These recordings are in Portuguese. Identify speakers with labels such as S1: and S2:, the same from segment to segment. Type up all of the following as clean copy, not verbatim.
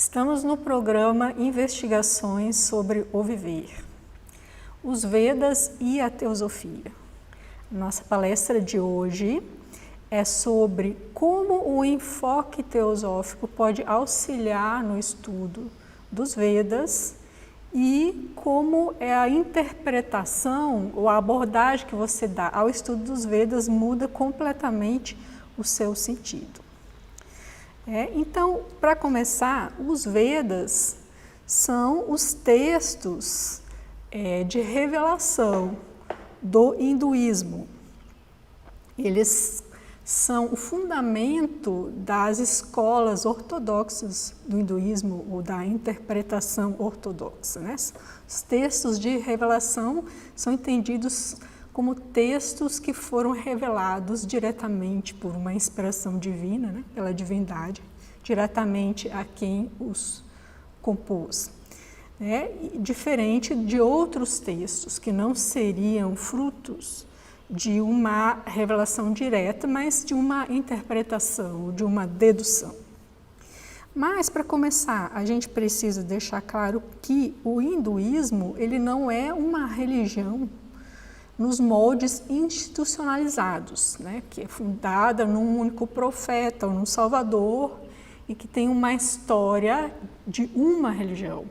S1: Estamos no programa Investigações sobre o Viver, os Vedas e a Teosofia. Nossa palestra de hoje é sobre como o enfoque teosófico pode auxiliar no estudo dos Vedas e como é a interpretação ou a abordagem que você dá ao estudo dos Vedas muda completamente o seu sentido. Então, para começar, os Vedas são os textos de revelação do hinduísmo. Eles são o fundamento das escolas ortodoxas do hinduísmo ou da interpretação ortodoxa, né? Os textos de revelação são entendidos como textos que foram revelados diretamente por uma inspiração divina, né? Pela divindade, diretamente a quem os compôs. Diferente de outros textos que não seriam frutos de uma revelação direta, mas de uma interpretação, de uma dedução. Mas, para começar, a gente precisa deixar claro que o hinduísmo ele não é uma religião nos moldes institucionalizados, né? Que é fundada num único profeta ou num salvador e que tem uma história de uma religião.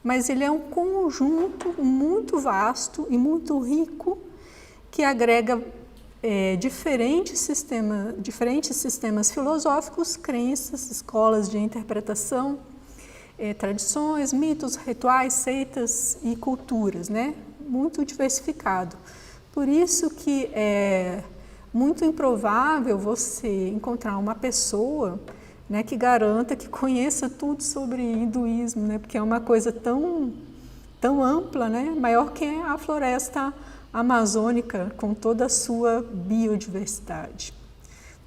S1: Mas ele é um conjunto muito vasto e muito rico que agrega diferentes sistemas filosóficos, crenças, escolas de interpretação, tradições, mitos, rituais, seitas e culturas, né? Muito diversificado. Por isso que é muito improvável você encontrar uma pessoa, né, que garanta que conheça tudo sobre hinduísmo, né? Porque é uma coisa tão ampla, né? Maior que a floresta amazônica, com toda a sua biodiversidade.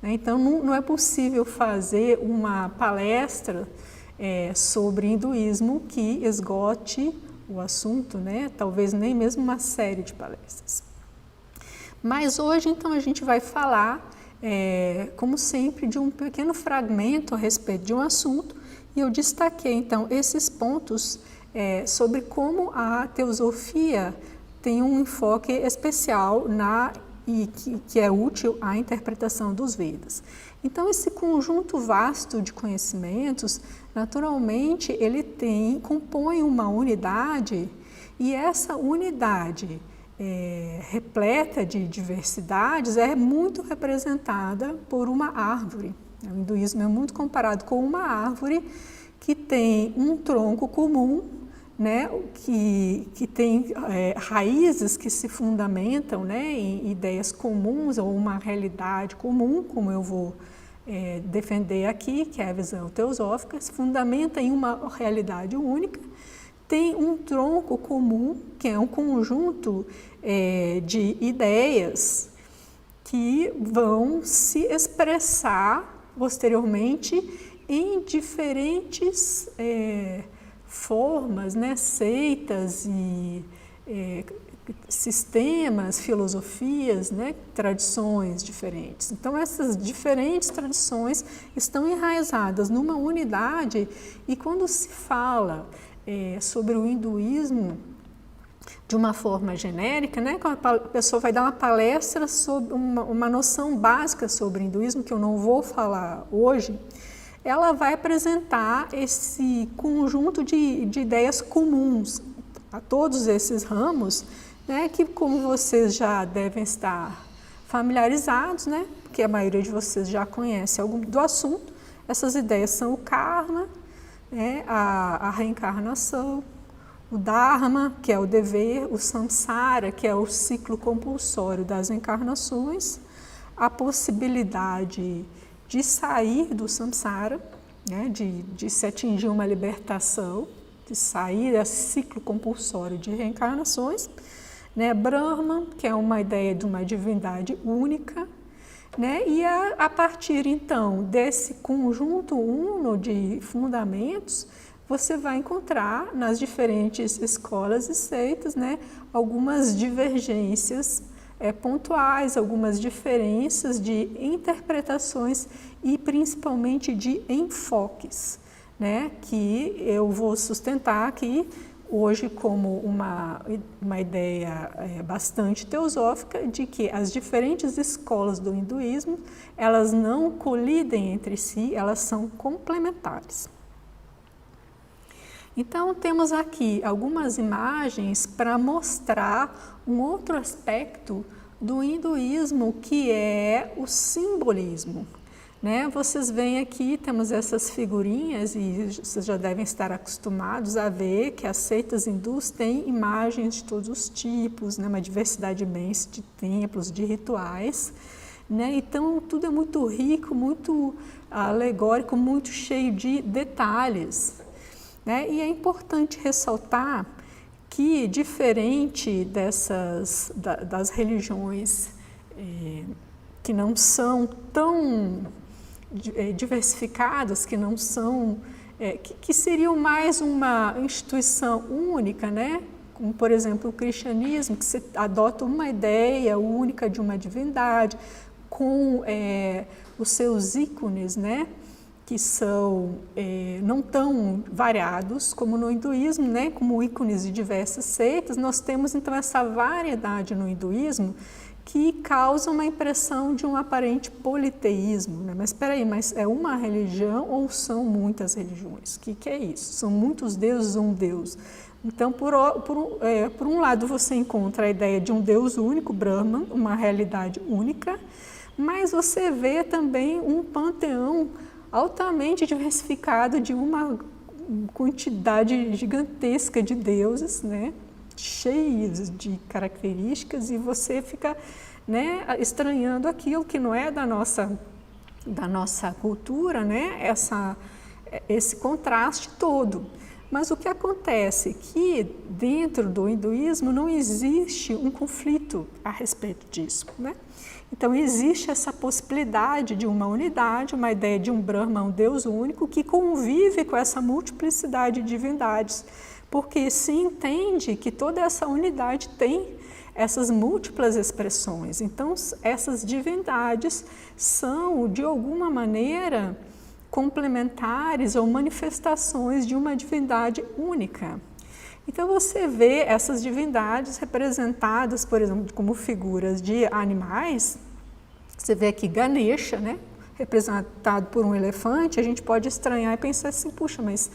S1: Então, não é possível fazer uma palestra sobre hinduísmo que esgote o assunto, né? Talvez nem mesmo uma série de palestras. Mas hoje, então, a gente vai falar, como sempre, de um pequeno fragmento a respeito de um assunto, e eu destaquei, então, esses pontos sobre como a teosofia tem um enfoque especial que é útil à interpretação dos Vedas. Então, esse conjunto vasto de conhecimentos, naturalmente, ele compõe uma unidade, e essa unidade repleta de diversidades é muito representada por uma árvore. O hinduísmo é muito comparado com uma árvore que tem um tronco comum, né, que tem raízes que se fundamentam, né, em ideias comuns ou uma realidade comum, como eu vou defender aqui, que é a visão teosófica, se fundamenta em uma realidade única, tem um tronco comum, que é um conjunto de ideias que vão se expressar posteriormente em diferentes formas, né, seitas e sistemas, filosofias, né, tradições diferentes. Então, essas diferentes tradições estão enraizadas numa unidade, e quando se fala sobre o hinduísmo de uma forma genérica, né, quando a pessoa vai dar uma palestra sobre uma noção básica sobre o hinduísmo, que eu não vou falar hoje, ela vai apresentar esse conjunto de ideias comuns a todos esses ramos, né, que, como vocês já devem estar familiarizados, né, porque a maioria de vocês já conhece algum do assunto, essas ideias são o karma, né, a reencarnação, o dharma, que é o dever, o samsara, que é o ciclo compulsório das encarnações, a possibilidade de sair do samsara, né, de se atingir uma libertação, de sair desse ciclo compulsório de reencarnações, né, Brahman, que é uma ideia de uma divindade única, né, e a partir então desse conjunto uno de fundamentos, você vai encontrar nas diferentes escolas e seitas, né, algumas divergências pontuais, algumas diferenças de interpretações e principalmente de enfoques. né, que eu vou sustentar aqui hoje como uma ideia bastante teosófica de que as diferentes escolas do hinduísmo, elas não colidem entre si, elas são complementares. Então, temos aqui algumas imagens para mostrar um outro aspecto do hinduísmo, que é o simbolismo. Né? Vocês veem aqui, temos essas figurinhas e vocês já devem estar acostumados a ver que as seitas hindus têm imagens de todos os tipos, né? Uma diversidade imensa de templos, de rituais. Né? Então, tudo é muito rico, muito alegórico, muito cheio de detalhes. Né? E é importante ressaltar que, diferente das religiões que não são tão diversificadas, que não são, que seriam mais uma instituição única, né? Como, por exemplo, o cristianismo, que se adota uma ideia única de uma divindade, com os seus ícones, né? Que são não tão variados como no hinduísmo, né? Como ícones de diversas seitas. Nós temos então essa variedade no hinduísmo que causa uma impressão de um aparente politeísmo, né? Mas espera aí, mas é uma religião ou são muitas religiões? O que é isso? São muitos deuses ou um Deus? Então, por um lado, você encontra a ideia de um Deus único, Brahman, uma realidade única, mas você vê também um panteão altamente diversificado de uma quantidade gigantesca de deuses, né? Cheios de características, e você fica, né, estranhando aquilo que não é da nossa cultura, né? Esse contraste todo. Mas o que acontece é que dentro do hinduísmo não existe um conflito a respeito disso, né? Então existe essa possibilidade de uma unidade, uma ideia de um Brahma, um Deus único, que convive com essa multiplicidade de divindades, porque se entende que toda essa unidade tem essas múltiplas expressões. Então, essas divindades são, de alguma maneira, complementares ou manifestações de uma divindade única. Então, você vê essas divindades representadas, por exemplo, como figuras de animais. Você vê aqui Ganesha, né, representado por um elefante. A gente pode estranhar e pensar assim, puxa, mas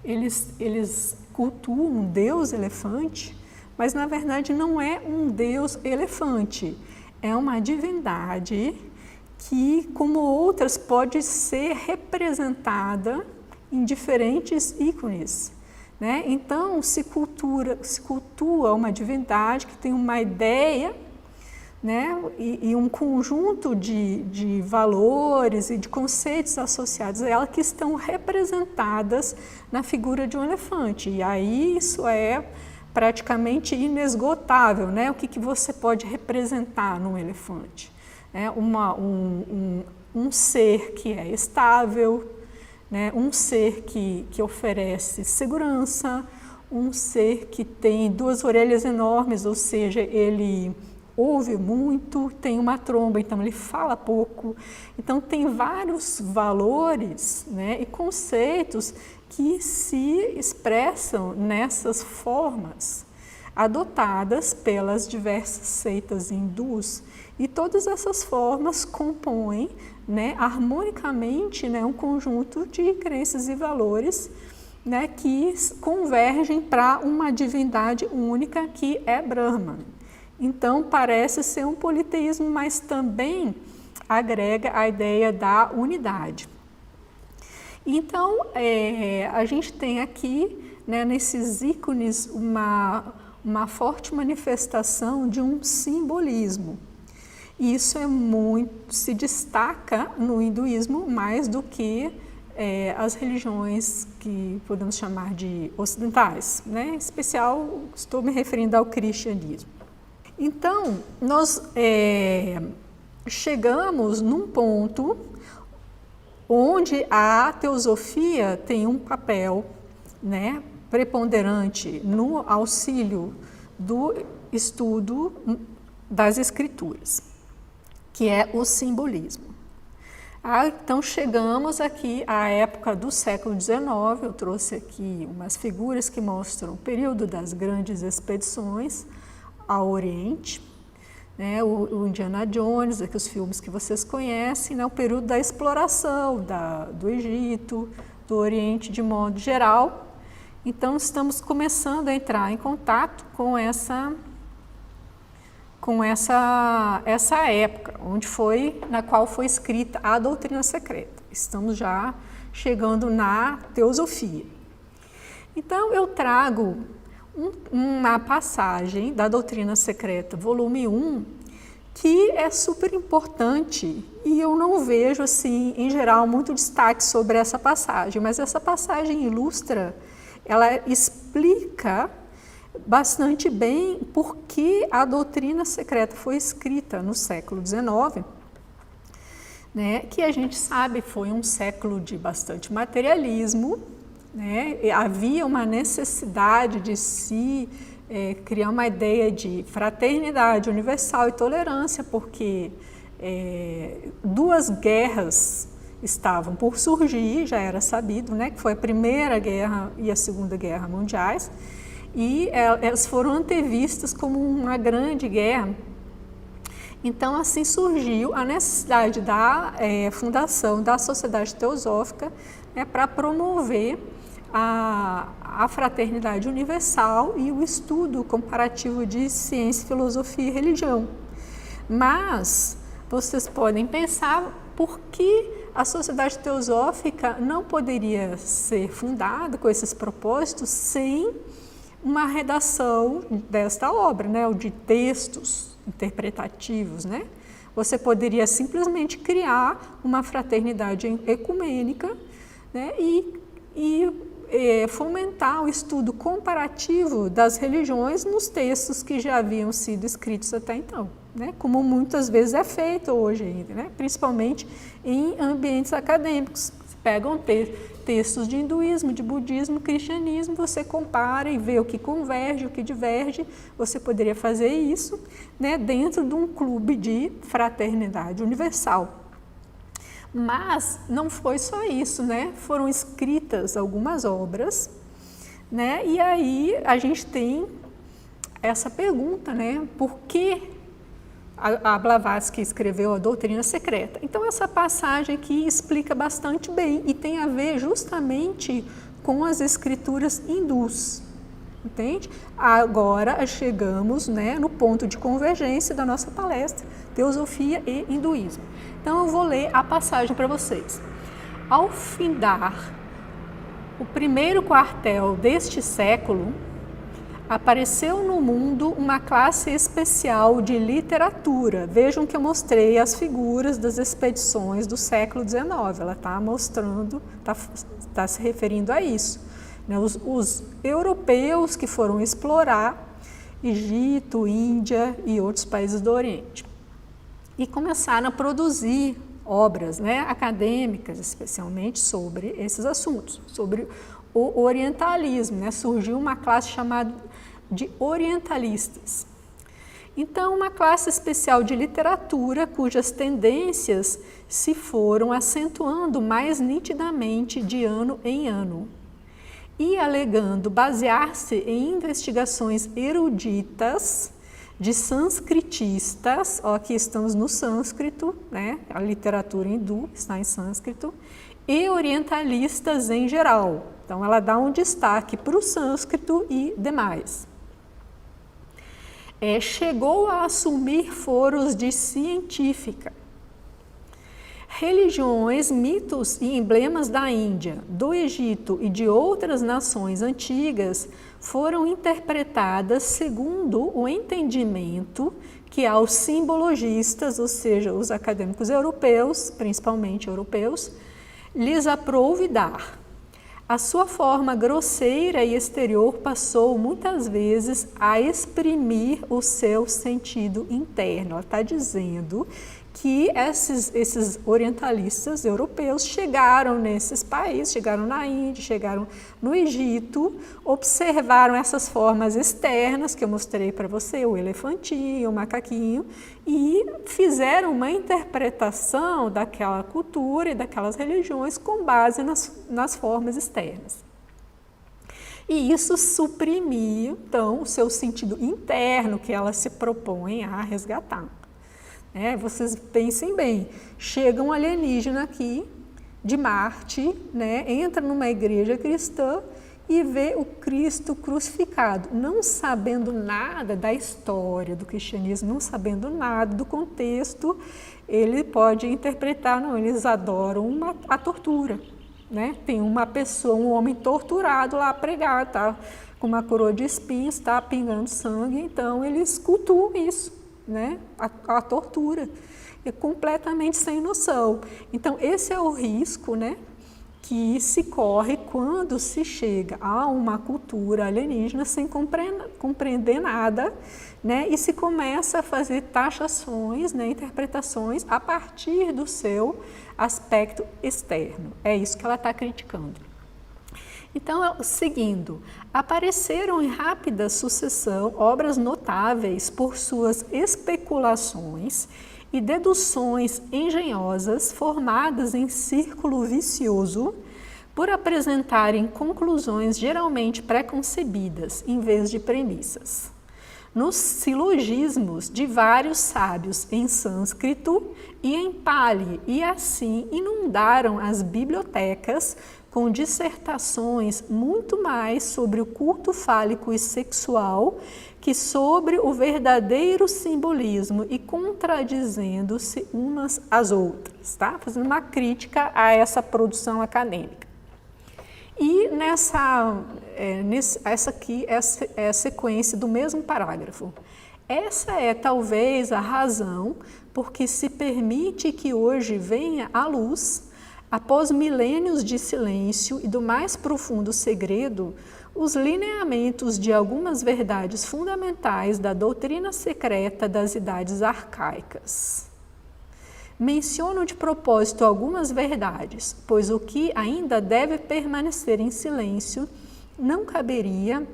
S1: eles cultuam um deus elefante, mas na verdade não é um deus elefante, é uma divindade que, como outras, pode ser representada em diferentes ícones. Né? Então, se cultua uma divindade que tem uma ideia, né? e um conjunto de valores e de conceitos associados a ela que estão representadas na figura de um elefante. E aí isso é praticamente inesgotável, né? O que você pode representar num elefante? Um ser que é estável, né? Um ser que oferece segurança, um ser que tem duas orelhas enormes, ou seja, ele ouve muito, tem uma tromba, então ele fala pouco. Então tem vários valores, né, e conceitos que se expressam nessas formas adotadas pelas diversas seitas hindus, e todas essas formas compõem, né, harmonicamente, né, um conjunto de crenças e valores, né, que convergem para uma divindade única que é Brahman. Então, parece ser um politeísmo, mas também agrega a ideia da unidade. Então, a gente tem aqui, né, nesses ícones, uma forte manifestação de um simbolismo. E isso se destaca no hinduísmo mais do que as religiões que podemos chamar de ocidentais, né? Em especial, estou me referindo ao cristianismo. Então, nós chegamos num ponto onde a teosofia tem um papel, né, preponderante no auxílio do estudo das escrituras, que é o simbolismo. Então chegamos aqui à época do século XIX, eu trouxe aqui umas figuras que mostram o período das grandes expedições ao Oriente, né, o Indiana Jones, aqui os filmes que vocês conhecem, né, o período da exploração do Egito, do Oriente de modo geral. Então estamos começando a entrar em contato com essa época, na qual foi escrita a doutrina secreta. Estamos já chegando na teosofia. Então eu trago uma passagem da doutrina secreta, volume 1, que é super importante e eu não vejo, assim, em geral, muito destaque sobre essa passagem, mas essa passagem ilustra, ela explica bastante bem por que a doutrina secreta foi escrita no século XIX, né, que a gente sabe foi um século de bastante materialismo, né, havia uma necessidade de se criar uma ideia de fraternidade universal e tolerância, porque duas guerras estavam por surgir, já era sabido, né, que foi a Primeira Guerra e a Segunda Guerra Mundiais, e elas foram antevistas como uma grande guerra. Então, assim surgiu a necessidade da fundação da Sociedade Teosófica, né, para promover a fraternidade universal e o estudo comparativo de ciência, filosofia e religião. Mas vocês podem pensar por que a Sociedade Teosófica não poderia ser fundada com esses propósitos sem uma redação desta obra, né, ou de textos interpretativos, né? Você poderia simplesmente criar uma fraternidade ecumênica, né, e fomentar o estudo comparativo das religiões nos textos que já haviam sido escritos até então, né, como muitas vezes é feito hoje ainda, né, principalmente em ambientes acadêmicos. Pegam textos de hinduísmo, de budismo, cristianismo, você compara e vê o que converge, o que diverge. Você poderia fazer isso, né, dentro de um clube de fraternidade universal. Mas não foi só isso, né? Foram escritas algumas obras, né? E aí a gente tem essa pergunta, né? Por que a Blavatsky escreveu a doutrina secreta? Então essa passagem aqui explica bastante bem e tem a ver justamente com as escrituras hindus, entende? Agora chegamos, né, no ponto de convergência da nossa palestra, teosofia e hinduísmo. Então eu vou ler a passagem para vocês. Ao findar o primeiro quartel deste século, apareceu no mundo uma classe especial de literatura. Vejam que eu mostrei as figuras das expedições do século XIX. Ela está mostrando, está se referindo a isso, né? Os europeus que foram explorar Egito, Índia e outros países do Oriente. E começaram a produzir obras, né, acadêmicas, especialmente sobre esses assuntos, sobre o orientalismo, né? Surgiu uma classe chamada de orientalistas. Então, uma classe especial de literatura cujas tendências se foram acentuando mais nitidamente de ano em ano e alegando basear-se em investigações eruditas de sânscritistas, ó, aqui estamos no sânscrito, né? A literatura hindu está em sânscrito, e orientalistas em geral. Então, ela dá um destaque para o sânscrito e demais. Chegou a assumir foros de científica. Religiões, mitos e emblemas da Índia, do Egito e de outras nações antigas foram interpretadas segundo o entendimento que aos simbologistas, ou seja, os acadêmicos europeus, principalmente europeus, lhes aprouve dar. A sua forma grosseira e exterior passou muitas vezes a exprimir o seu sentido interno. Ela está dizendo que esses orientalistas europeus chegaram nesses países, chegaram na Índia, chegaram no Egito, observaram essas formas externas que eu mostrei para você, o elefantinho, o macaquinho, e fizeram uma interpretação daquela cultura e daquelas religiões com base nas formas externas. E isso suprimia, então, o seu sentido interno que elas se propõem a resgatar. Vocês pensem bem, chega um alienígena aqui de Marte, entra numa igreja cristã e vê o Cristo crucificado, não sabendo nada da história do cristianismo, não sabendo nada do contexto, ele pode interpretar, não, eles adoram a tortura. Tem uma pessoa, um homem torturado lá pregado, tá? Com uma coroa de espinhos, está pingando sangue, então eles cultuam isso. A tortura, é completamente sem noção. Então, esse é o risco que se corre quando se chega a uma cultura alienígena sem compreender nada, e se começa a fazer taxações, interpretações a partir do seu aspecto externo. É isso que ela está criticando. Então, seguindo, apareceram em rápida sucessão obras notáveis por suas especulações e deduções engenhosas formadas em círculo vicioso por apresentarem conclusões geralmente preconcebidas em vez de premissas. Nos silogismos de vários sábios em sânscrito e em Pali, e assim inundaram as bibliotecas com dissertações muito mais sobre o culto fálico e sexual que sobre o verdadeiro simbolismo e contradizendo-se umas às outras, tá? Fazendo uma crítica a essa produção acadêmica. E essa aqui é a sequência do mesmo parágrafo. Essa é talvez a razão por que se permite que hoje venha à luz, após milênios de silêncio e do mais profundo segredo, os lineamentos de algumas verdades fundamentais da doutrina secreta das idades arcaicas. Menciono de propósito algumas verdades, pois o que ainda deve permanecer em silêncio não caberia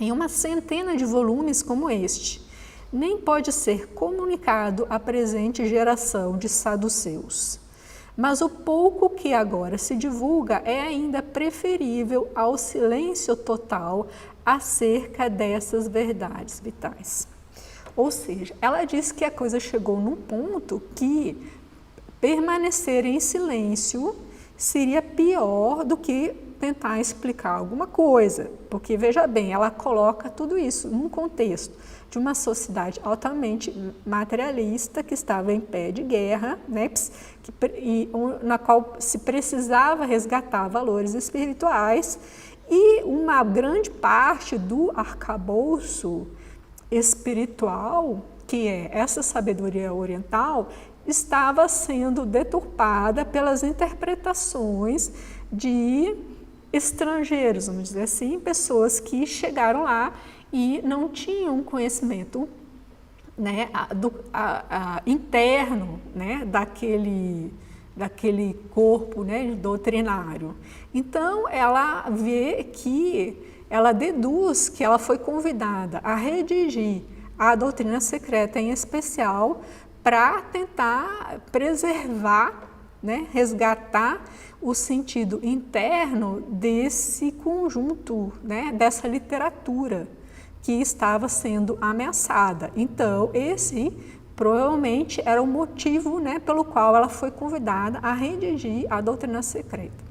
S1: em uma centena de volumes como este, nem pode ser comunicado à presente geração de saduceus. Mas o pouco que agora se divulga é ainda preferível ao silêncio total acerca dessas verdades vitais. Ou seja, ela diz que a coisa chegou num ponto que permanecer em silêncio seria pior do que tentar explicar alguma coisa, porque veja bem, ela coloca tudo isso num contexto de uma sociedade altamente materialista que estava em pé de guerra, na qual se precisava resgatar valores espirituais, e uma grande parte do arcabouço espiritual, que é essa sabedoria oriental, estava sendo deturpada pelas interpretações de estrangeiros, vamos dizer assim, pessoas que chegaram lá e não tinham conhecimento interno daquele corpo doutrinário. Então, ela ela deduz que ela foi convidada a redigir a doutrina secreta em especial para tentar preservar, resgatar o sentido interno desse conjunto, dessa literatura que estava sendo ameaçada. Então, esse provavelmente era o motivo pelo qual ela foi convidada a redigir a doutrina secreta.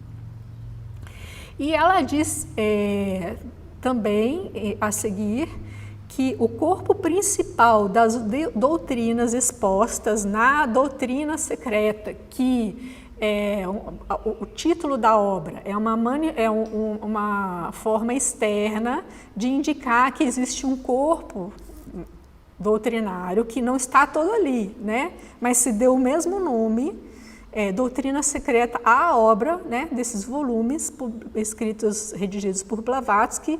S1: E ela diz também, a seguir, que o corpo principal das doutrinas expostas na doutrina secreta, que o título da obra é uma forma externa de indicar que existe um corpo doutrinário que não está todo ali, mas se deu o mesmo nome, doutrina secreta, à obra desses volumes escritos, redigidos por Blavatsky,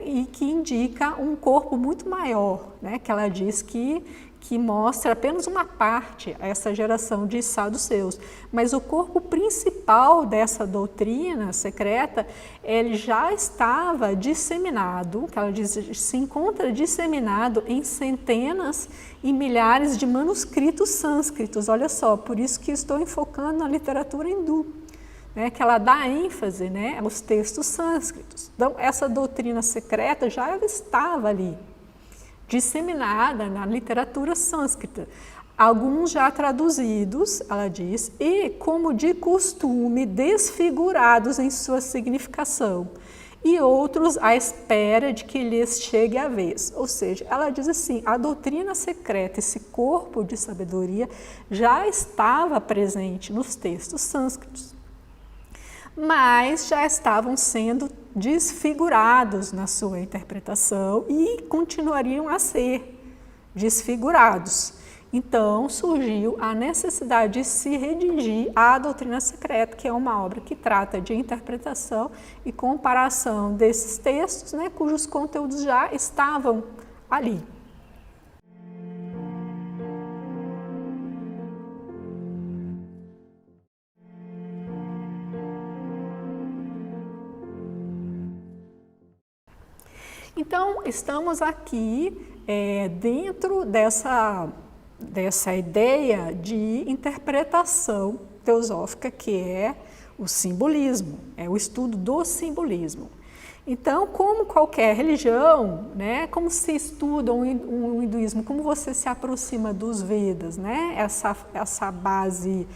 S1: e que indica um corpo muito maior, que ela diz que que mostra apenas uma parte a essa geração de saduceus, mas o corpo principal dessa doutrina secreta, ele já estava disseminado, que ela diz, se encontra disseminado em centenas e milhares de manuscritos sânscritos. Olha só, por isso que estou enfocando na literatura hindu, né, que ela dá ênfase, né, aos textos sânscritos. Então, essa doutrina secreta já estava ali, disseminada na literatura sânscrita, alguns já traduzidos, ela diz, e, como de costume, desfigurados em sua significação, e outros à espera de que lhes chegue a vez. Ou seja, ela diz assim, a doutrina secreta, esse corpo de sabedoria, já estava presente nos textos sânscritos, mas já estavam sendo desfigurados na sua interpretação e continuariam a ser desfigurados. Então, surgiu a necessidade de se redigir a doutrina secreta, que é uma obra que trata de interpretação e comparação desses textos, né, cujos conteúdos já estavam ali. Então, estamos aqui dentro dessa ideia de interpretação teosófica, que é o simbolismo, é o estudo do simbolismo. Então, como qualquer religião, né, como se estuda um hinduísmo, como você se aproxima dos Vedas, né, essa base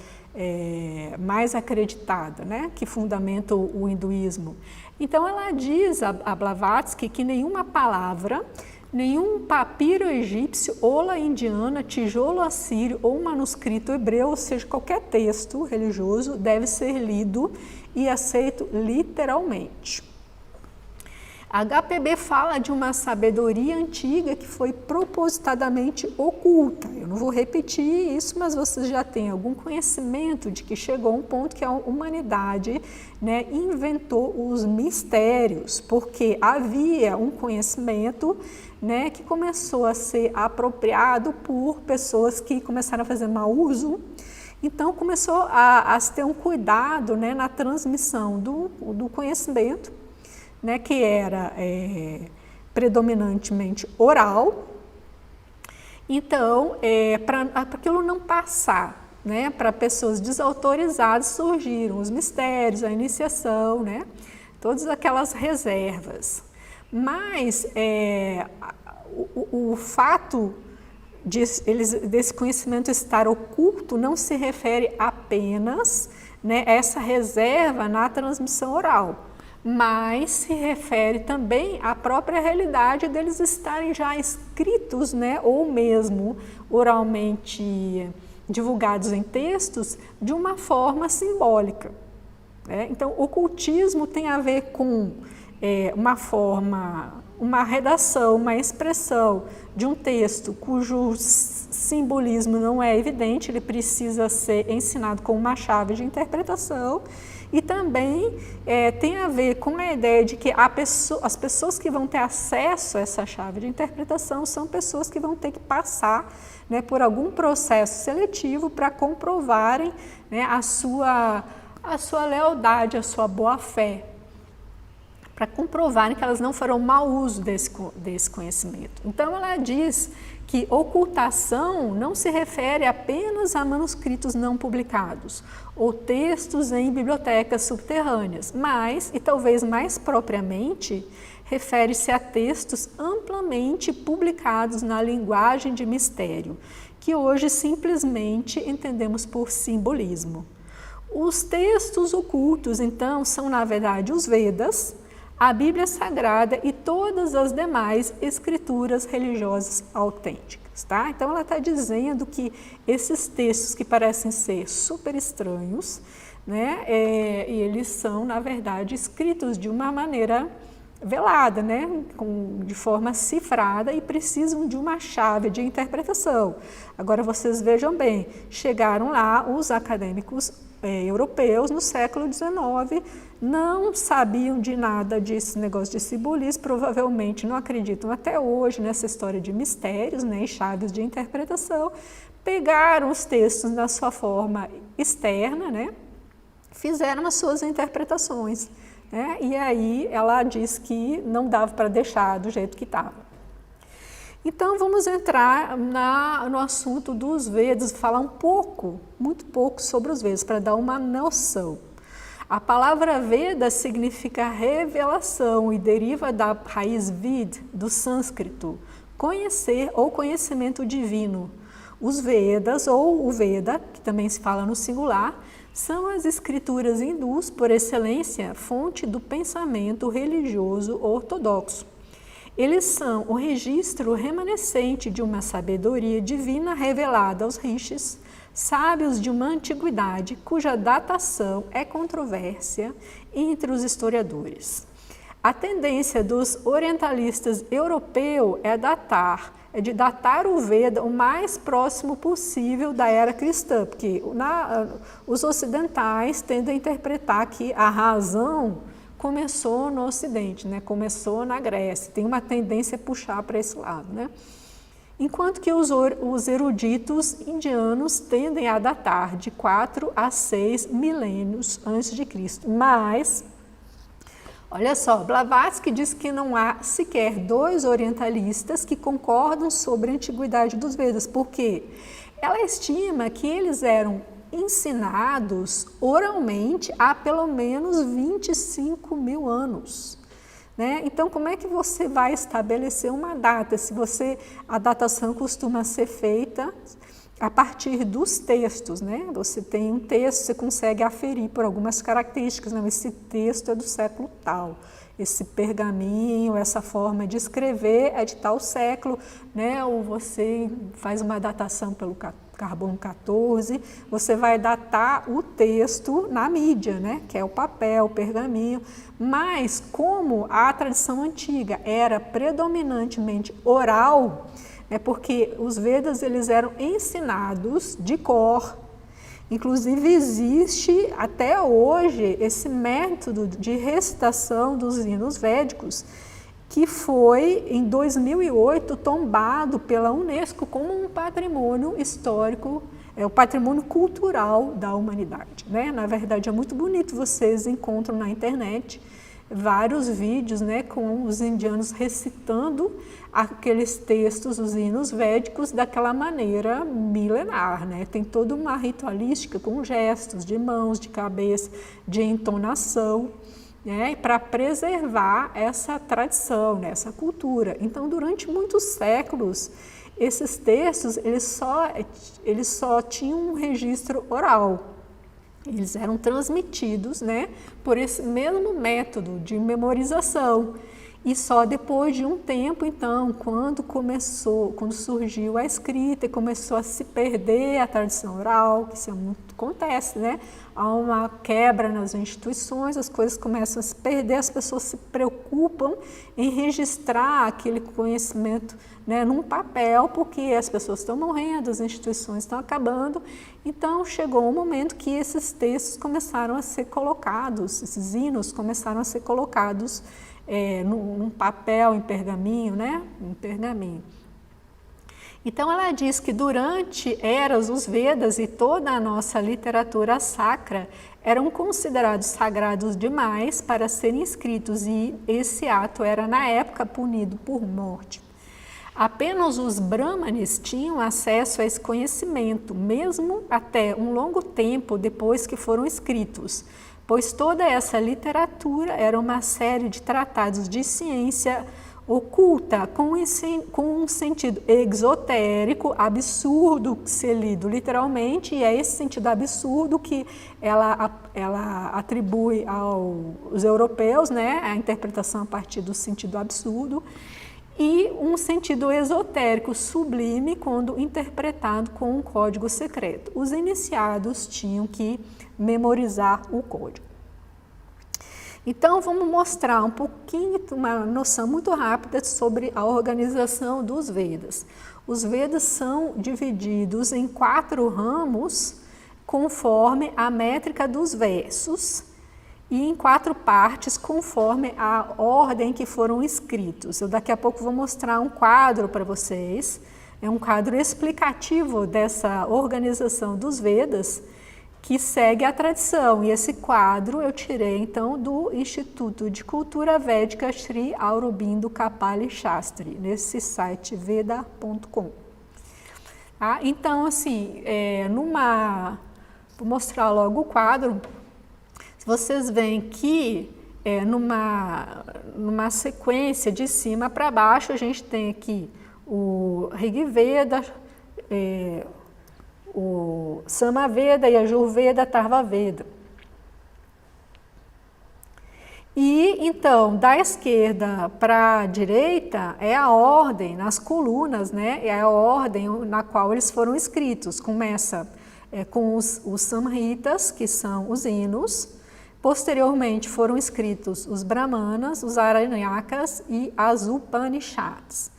S1: mais acreditada, né, que fundamenta o hinduísmo. Então, ela diz a Blavatsky que nenhuma palavra, nenhum papiro egípcio, ola indiana, tijolo assírio ou manuscrito hebreu, ou seja, qualquer texto religioso, deve ser lido e aceito literalmente. A HPB fala de uma sabedoria antiga que foi propositadamente oculta. Eu não vou repetir isso, mas vocês já têm algum conhecimento de que chegou um ponto que a humanidade, né, inventou os mistérios, porque havia um conhecimento, né, que começou a ser apropriado por pessoas que começaram a fazer mau uso. Então, começou a se ter um cuidado, né, na transmissão do conhecimento, né, que era predominantemente oral. Então, para aquilo não passar, né, para pessoas desautorizadas, surgiram os mistérios, a iniciação, né, todas aquelas reservas. Mas o fato desse conhecimento estar oculto não se refere apenas, né, a essa reserva na transmissão oral, mas se refere também à própria realidade deles estarem já escritos, né, ou mesmo oralmente divulgados em textos de uma forma simbólica, né? Então, o ocultismo tem a ver com uma redação, uma expressão de um texto cujo simbolismo não é evidente, ele precisa ser ensinado com uma chave de interpretação. E também tem a ver com a ideia de que as pessoas que vão ter acesso a essa chave de interpretação são pessoas que vão ter que passar, né, por algum processo seletivo para comprovarem, né, a sua lealdade, a sua boa-fé, para comprovarem que elas não farão mau uso desse conhecimento. Então, ela diz que ocultação não se refere apenas a manuscritos não publicados ou textos em bibliotecas subterrâneas, mas, e talvez mais propriamente, refere-se a textos amplamente publicados na linguagem de mistério, que hoje simplesmente entendemos por simbolismo. Os textos ocultos, então, são, na verdade, os Vedas, a Bíblia Sagrada e todas as demais escrituras religiosas autênticas, tá? Então, ela está dizendo que esses textos que parecem ser super estranhos, né, eles são, na verdade, escritos de uma maneira velada, né? De forma cifrada e precisam de uma chave de interpretação. Agora vocês vejam bem, chegaram lá os acadêmicos europeus no século XIX, não sabiam de nada desse negócio de simbolismo, provavelmente não acreditam até hoje nessa história de mistérios, né, e chaves de interpretação, pegaram os textos na sua forma externa, né, fizeram as suas interpretações, né, e aí ela diz que não dava para deixar do jeito que estava. Então vamos entrar no assunto dos Vedas, falar um pouco, muito pouco sobre os Vedas, para dar uma noção. A palavra Veda significa revelação e deriva da raiz vid, do sânscrito, conhecer ou conhecimento divino. Os Vedas, ou o Veda, que também se fala no singular, são as escrituras hindus, por excelência, fonte do pensamento religioso ortodoxo. Eles são o registro remanescente de uma sabedoria divina revelada aos rishis, sábios de uma antiguidade cuja datação é controvérsia entre os historiadores. A tendência dos orientalistas europeus é de datar o Veda o mais próximo possível da era cristã, porque os ocidentais tendem a interpretar que a razão começou no Ocidente, né? Começou na Grécia, tem uma tendência a puxar para esse lado, né? Enquanto que os eruditos indianos tendem a datar de 4 a 6 milênios antes de Cristo. Mas, olha só, Blavatsky diz que não há sequer 2 orientalistas que concordam sobre a antiguidade dos Vedas, porque ela estima que eles eram ensinados oralmente há pelo menos 25 mil anos. Né? Então, como é que você vai estabelecer uma data? A datação costuma ser feita a partir dos textos, né? Você tem um texto, você consegue aferir por algumas características, não, esse texto é do século tal, esse pergaminho, essa forma de escrever é de tal século, né? Ou você faz uma datação pelo carbono 14, você vai datar o texto na mídia, né? Que é o papel, o pergaminho, mas como a tradição antiga era predominantemente oral, porque os Vedas eles eram ensinados de cor. Inclusive existe até hoje esse método de recitação dos hinos védicos, que foi em 2008 tombado pela Unesco como um patrimônio histórico, o patrimônio cultural da humanidade, né? Na verdade é muito bonito, vocês encontram na internet vários vídeos, né, com os indianos recitando aqueles textos, os hinos védicos, daquela maneira milenar, né? Tem toda uma ritualística com gestos de mãos, de cabeça, de entonação, né, para preservar essa tradição, né, essa cultura. Então, durante muitos séculos, esses textos eles só tinham um registro oral. Eles eram transmitidos, né, por esse mesmo método de memorização. E só depois de um tempo, então, quando surgiu a escrita e começou a se perder a tradição oral, que isso muito acontece, né? Há uma quebra nas instituições, as coisas começam a se perder, as pessoas se preocupam em registrar aquele conhecimento, né, num papel, porque as pessoas estão morrendo, as instituições estão acabando. Então, chegou um momento que esses textos começaram a ser colocados, esses hinos começaram a ser colocados num papel, em pergaminho, né? Em pergaminho. Então ela diz que durante eras os Vedas e toda a nossa literatura sacra eram considerados sagrados demais para serem escritos e esse ato era na época punido por morte. Apenas os brahmanes tinham acesso a esse conhecimento, mesmo até um longo tempo depois que foram escritos, pois toda essa literatura era uma série de tratados de ciência oculta, com um sentido exotérico, absurdo, ser lido literalmente, e é esse sentido absurdo que ela atribui aos europeus, né, a interpretação a partir do sentido absurdo, e um sentido esotérico sublime quando interpretado com um código secreto. Os iniciados tinham que memorizar o código. Então, vamos mostrar um pouquinho, uma noção muito rápida sobre a organização dos Vedas. Os Vedas são divididos em 4 ramos, conforme a métrica dos versos, e em 4 partes, conforme a ordem que foram escritos. Eu daqui a pouco vou mostrar um quadro para vocês, é um quadro explicativo dessa organização dos Vedas, que segue a tradição, e esse quadro eu tirei então do Instituto de Cultura Védica Sri Aurobindo Kapali Shastri, nesse site veda.com. Então, assim, vou mostrar logo o quadro. Vocês veem que numa sequência de cima para baixo, a gente tem aqui o Rig Veda, o Samaveda, Yajurveda, Atharvaveda. E então, da esquerda para a direita é a ordem, nas colunas, né? É a ordem na qual eles foram escritos. Começa com os Samhitas, que são os hinos. Posteriormente foram escritos os Brahmanas, os Aranyakas e as Upanishads.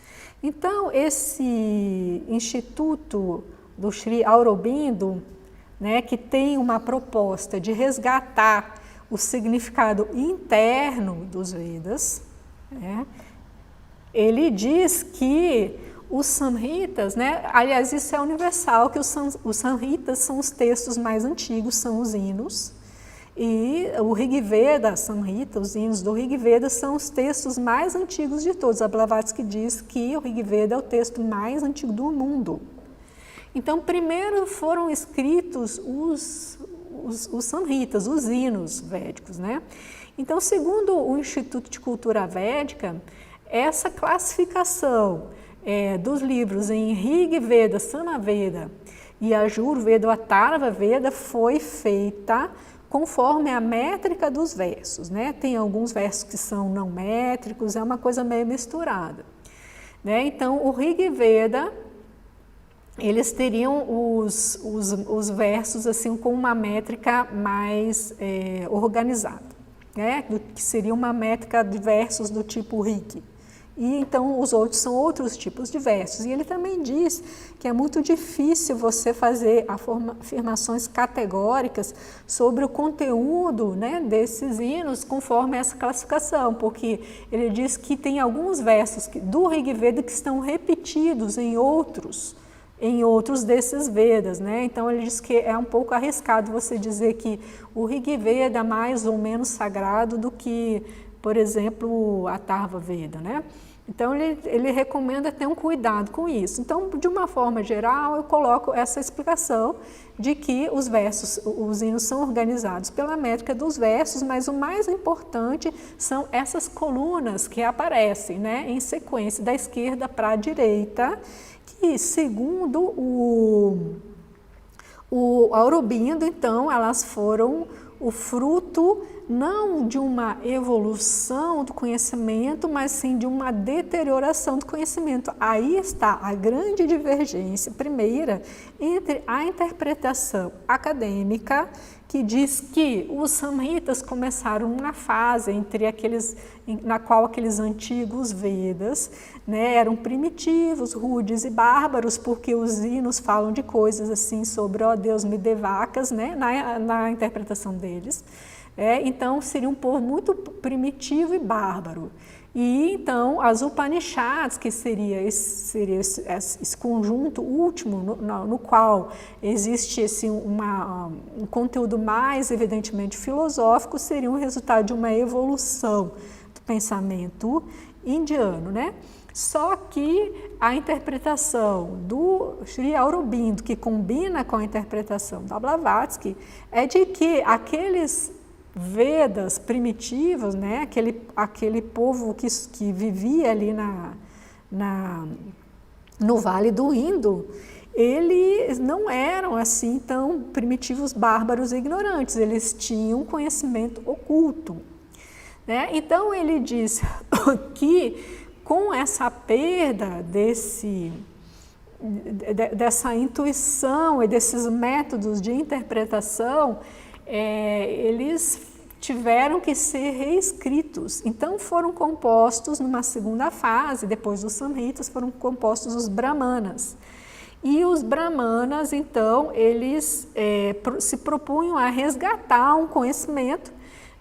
S1: Então, esse instituto do Sri Aurobindo, né, que tem uma proposta de resgatar o significado interno dos Vedas, né, ele diz que os Samhitas, né, aliás, isso é universal, que os Samhitas são os textos mais antigos, são os hinos, e o Rig Veda, Samhita, os hinos do Rig Veda são os textos mais antigos de todos. A Blavatsky diz que o Rig Veda é o texto mais antigo do mundo. Então, primeiro foram escritos os Samhitas, os hinos védicos, né? Então, segundo o Instituto de Cultura Védica, essa classificação dos livros em Rig Veda, Samaveda e Yajurveda ou Atharvaveda foi feita conforme a métrica dos versos, né? Tem alguns versos que são não métricos, é uma coisa meio misturada, né? Então, o Rig Veda, eles teriam os versos assim com uma métrica mais organizada, né? Que seria uma métrica de versos do tipo Rig. E então os outros são outros tipos de versos. E ele também diz que é muito difícil você fazer afirmações categóricas sobre o conteúdo, né, desses hinos conforme essa classificação, porque ele diz que tem alguns versos do Rig Veda que estão repetidos em outros desses Vedas, né? Então ele diz que é um pouco arriscado você dizer que o Rig Veda é mais ou menos sagrado do que, por exemplo, o Atharvaveda, né? Então ele recomenda ter um cuidado com isso. Então, de uma forma geral, eu coloco essa explicação de que os versos, os hinos são organizados pela métrica dos versos, mas o mais importante são essas colunas que aparecem, né, em sequência da esquerda para a direita, que, segundo o Aurobindo, então, elas foram o fruto não de uma evolução do conhecimento, mas sim de uma deterioração do conhecimento. Aí está a grande divergência primeira entre a interpretação acadêmica, que diz que os Samhitas começaram uma fase na qual aqueles antigos Vedas, né, eram primitivos, rudes e bárbaros, porque os hinos falam de coisas assim sobre, ó Deus, me dê vacas, né, na interpretação deles. Então, seria um povo muito primitivo e bárbaro. E então, as Upanishads, que seria esse conjunto último no qual existe um conteúdo mais evidentemente filosófico, seria um resultado de uma evolução do pensamento indiano, né? Só que a interpretação do Sri Aurobindo, que combina com a interpretação da Blavatsky, é de que aqueles Vedas primitivos, né, aquele povo que vivia ali no Vale do Indo, eles não eram assim tão primitivos, bárbaros e ignorantes, eles tinham conhecimento oculto, né? Então ele diz que com essa perda dessa intuição e desses métodos de interpretação, eles tiveram que ser reescritos. Então foram compostos numa segunda fase, depois dos Samhitas, foram compostos os Brahmanas. E os Brahmanas, então, eles se propunham a resgatar um conhecimento,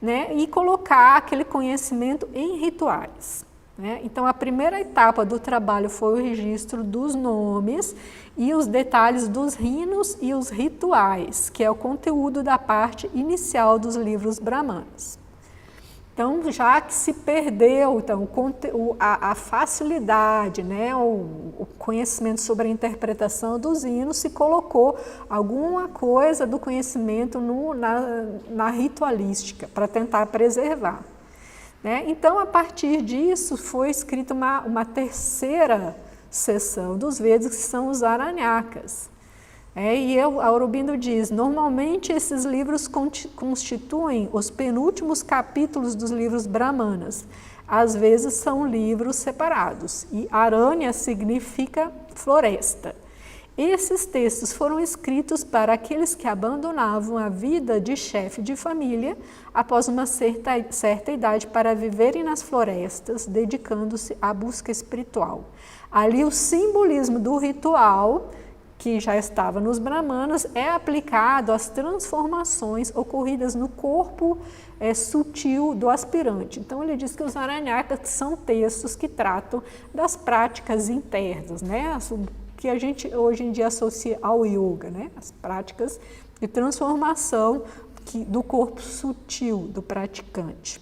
S1: né, e colocar aquele conhecimento em rituais. Né? Então, a primeira etapa do trabalho foi o registro dos nomes e os detalhes dos rinos e os rituais, que é o conteúdo da parte inicial dos livros brahmanas. Então, já que se perdeu então, a facilidade, né, o conhecimento sobre a interpretação dos hinos, se colocou alguma coisa do conhecimento na ritualística, para tentar preservar. Né? Então, a partir disso, foi escrita uma terceira seção dos Vedas, que são os Aranyakas. E Aurobindo diz, normalmente esses livros constituem os penúltimos capítulos dos livros brahmanas. Às vezes são livros separados, e Aranya significa floresta. Esses textos foram escritos para aqueles que abandonavam a vida de chefe de família após uma certa idade para viverem nas florestas, dedicando-se à busca espiritual. Ali o simbolismo do ritual, que já estava nos Brahmanas, é aplicado às transformações ocorridas no corpo sutil do aspirante. Então, ele diz que os Aranyakas são textos que tratam das práticas internas, né? Que a gente hoje em dia associa ao yoga, né? As práticas de transformação do corpo sutil do praticante.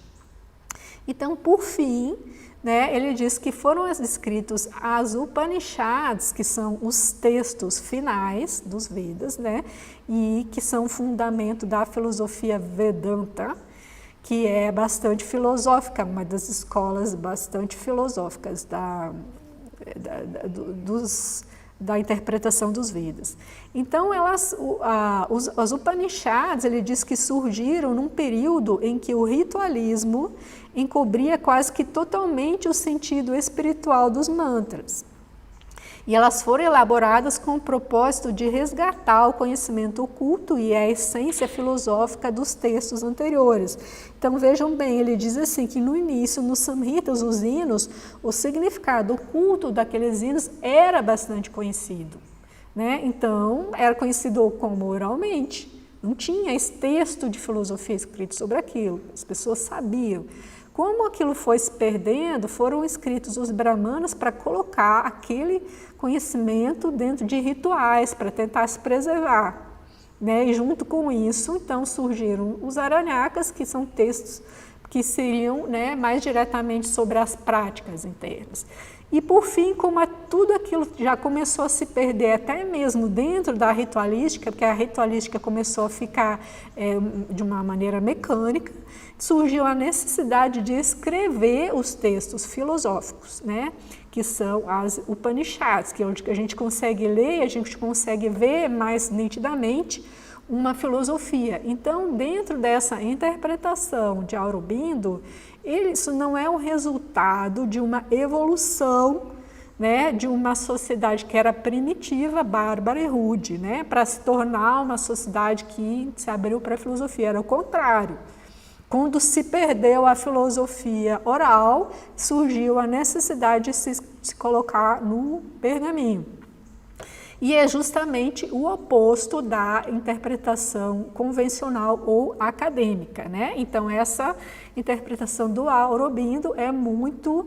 S1: Então, por fim, né, ele diz que foram escritos as Upanishads, que são os textos finais dos Vedas, né, e que são o fundamento da filosofia Vedanta, que é bastante filosófica, uma das escolas bastante filosóficas da interpretação dos Vedas. Então, as Upanishads, ele diz que surgiram num período em que o ritualismo encobria quase que totalmente o sentido espiritual dos mantras. E elas foram elaboradas com o propósito de resgatar o conhecimento oculto e a essência filosófica dos textos anteriores. Então, vejam bem, ele diz assim, que no início, nos Samhitas, os hinos, o significado oculto daqueles hinos era bastante conhecido. Né? Então, era conhecido como oralmente. Não tinha esse texto de filosofia escrito sobre aquilo, as pessoas sabiam. Como aquilo foi se perdendo, foram escritos os Brahmanas para colocar aquele conhecimento dentro de rituais, para tentar se preservar. Né? E junto com isso, então, surgiram os Aranyakas, que são textos que seriam, né, mais diretamente sobre as práticas internas. E por fim, como tudo aquilo já começou a se perder, até mesmo dentro da ritualística, porque a ritualística começou a ficar de uma maneira mecânica, surgiu a necessidade de escrever os textos filosóficos, né? Que são as Upanishads, que é onde a gente consegue ler, a gente consegue ver mais nitidamente uma filosofia. Então, dentro dessa interpretação de Aurobindo, isso não é o resultado de uma evolução, né, de uma sociedade que era primitiva, bárbara e rude, né, para se tornar uma sociedade que se abriu para a filosofia. Era o contrário. Quando se perdeu a filosofia oral, surgiu a necessidade de se colocar no pergaminho. E é justamente o oposto da interpretação convencional ou acadêmica, né? Então, essa interpretação do Aurobindo é muito,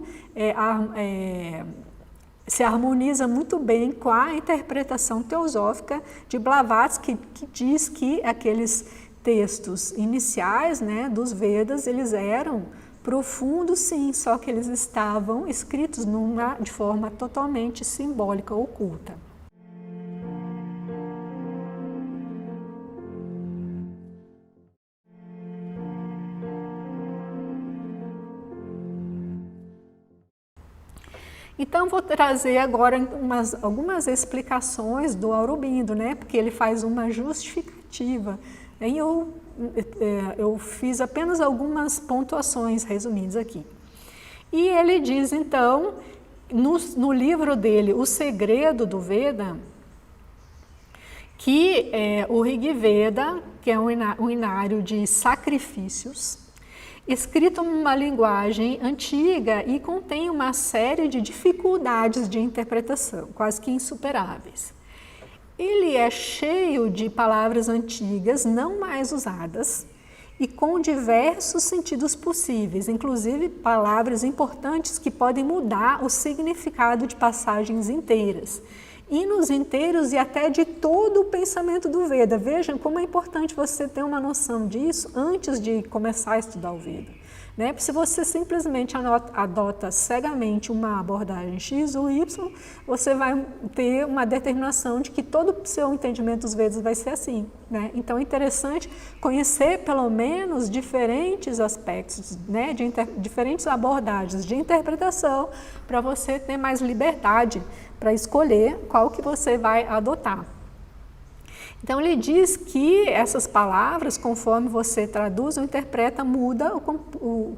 S1: se harmoniza muito bem com a interpretação teosófica de Blavatsky, que diz que aqueles textos iniciais, né, dos Vedas, eles eram profundos, sim, só que eles estavam escritos de forma totalmente simbólica, oculta. Então, vou trazer agora algumas explicações do Aurobindo, né? Porque ele faz uma justificativa. E eu fiz apenas algumas pontuações resumidas aqui. E ele diz, então, no livro dele, O Segredo do Veda, que o Rig Veda que é um inário de sacrifícios, escrito numa linguagem antiga e contém uma série de dificuldades de interpretação, quase que insuperáveis. Ele é cheio de palavras antigas não mais usadas e com diversos sentidos possíveis, inclusive palavras importantes que podem mudar o significado de passagens inteiras, hinos inteiros e até de todo o pensamento do Veda. Vejam como é importante você ter uma noção disso antes de começar a estudar o Veda. Né? Se você simplesmente adota cegamente uma abordagem X ou Y, você vai ter uma determinação de que todo o seu entendimento dos Vedas vai ser assim. Né? Então é interessante conhecer pelo menos diferentes aspectos, né? Diferentes abordagens de interpretação para você ter mais liberdade para escolher qual que você vai adotar. Então ele diz que essas palavras, conforme você traduz ou interpreta, muda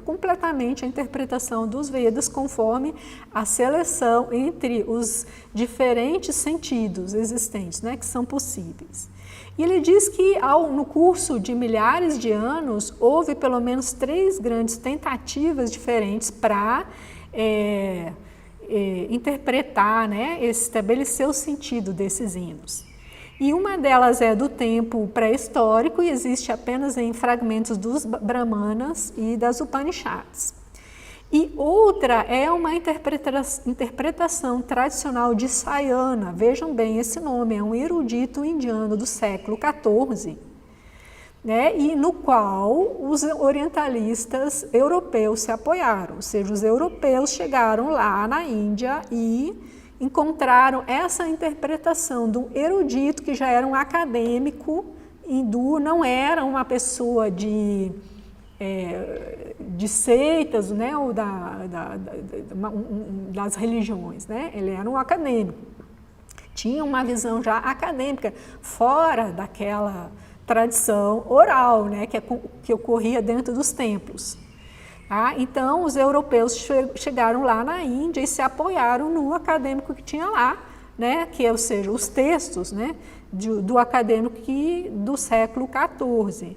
S1: completamente a interpretação dos Vedas conforme a seleção entre os diferentes sentidos existentes, né, que são possíveis. E ele diz que no curso de milhares de anos houve pelo menos 3 grandes tentativas diferentes para interpretar, né, estabelecer o sentido desses hinos. E uma delas é do tempo pré-histórico e existe apenas em fragmentos dos Brahmanas e das Upanishads. E outra é uma interpretação tradicional de Sayana. Vejam bem esse nome, é um erudito indiano do século XIV, né, e no qual os orientalistas europeus se apoiaram, ou seja, os europeus chegaram lá na Índia e encontraram essa interpretação de um erudito que já era um acadêmico hindu, não era uma pessoa de seitas, né, ou das religiões, né? Ele era um acadêmico, tinha uma visão já acadêmica, fora daquela tradição oral, né, que ocorria dentro dos templos. Então, os europeus chegaram lá na Índia e se apoiaram no acadêmico que tinha lá, né, ou seja, os textos, né, do acadêmico do século XIV.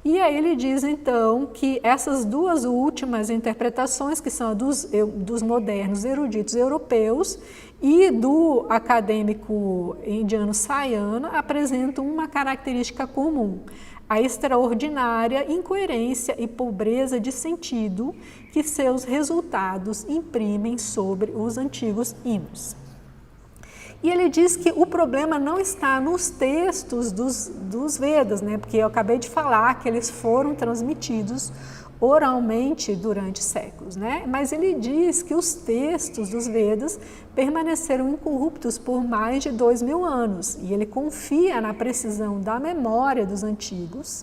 S1: E aí ele diz, então, que essas 2 últimas interpretações, que são a dos modernos eruditos europeus e do acadêmico indiano Sayana, apresentam uma característica comum: a extraordinária incoerência e pobreza de sentido que seus resultados imprimem sobre os antigos hinos. E ele diz que o problema não está nos textos dos Vedas, né? Porque eu acabei de falar que eles foram transmitidos oralmente durante séculos, né? Mas ele diz que os textos dos Vedas permaneceram incorruptos por mais de 2000 anos e ele confia na precisão da memória dos antigos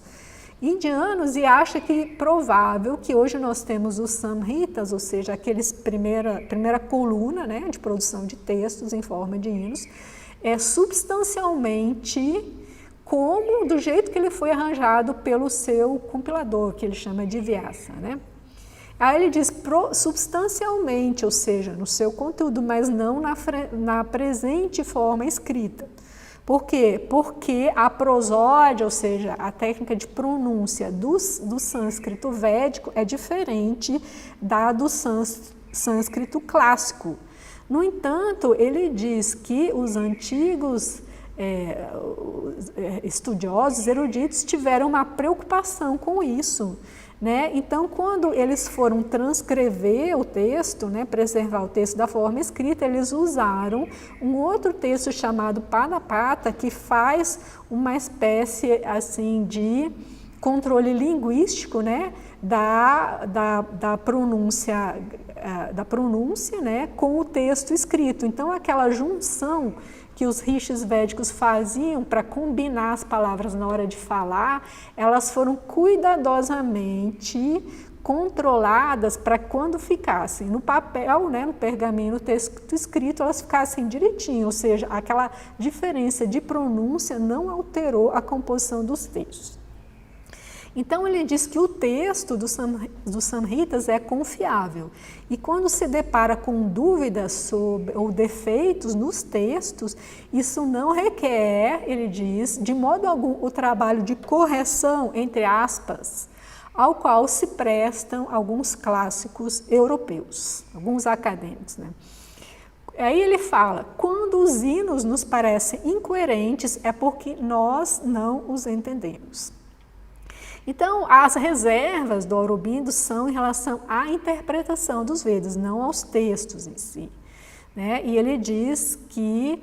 S1: indianos e acha que provável que hoje nós temos os samhitas, ou seja, aqueles primeira coluna, né, de produção de textos em forma de hinos, substancialmente do jeito que ele foi arranjado pelo seu compilador, que ele chama de Vyasa, né? Aí ele diz substancialmente, ou seja, no seu conteúdo, mas não na presente forma escrita. Por quê? Porque a prosódia, ou seja, a técnica de pronúncia do sânscrito védico é diferente da do sânscrito clássico. No entanto, ele diz que os antigos estudiosos, eruditos, tiveram uma preocupação com isso, né? Então, quando eles foram transcrever o texto, né, preservar o texto da forma escrita, eles usaram um outro texto chamado Padapata, que faz uma espécie assim de controle linguístico, né, da pronúncia, né, com o texto escrito. Então, aquela junção que os rishis védicos faziam para combinar as palavras na hora de falar, elas foram cuidadosamente controladas para quando ficassem no papel, né, no pergaminho, no texto escrito, elas ficassem direitinho, ou seja, aquela diferença de pronúncia não alterou a composição dos textos. Então ele diz que o texto dos Samhitas é confiável e quando se depara com dúvidas sobre, ou defeitos nos textos, isso não requer, ele diz, de modo algum o trabalho de correção, entre aspas, ao qual se prestam alguns clássicos europeus, alguns acadêmicos, né? Aí ele fala, quando os hinos nos parecem incoerentes é porque nós não os entendemos. Então, as reservas do Aurobindo são em relação à interpretação dos Vedas, não aos textos em si, né? E ele diz que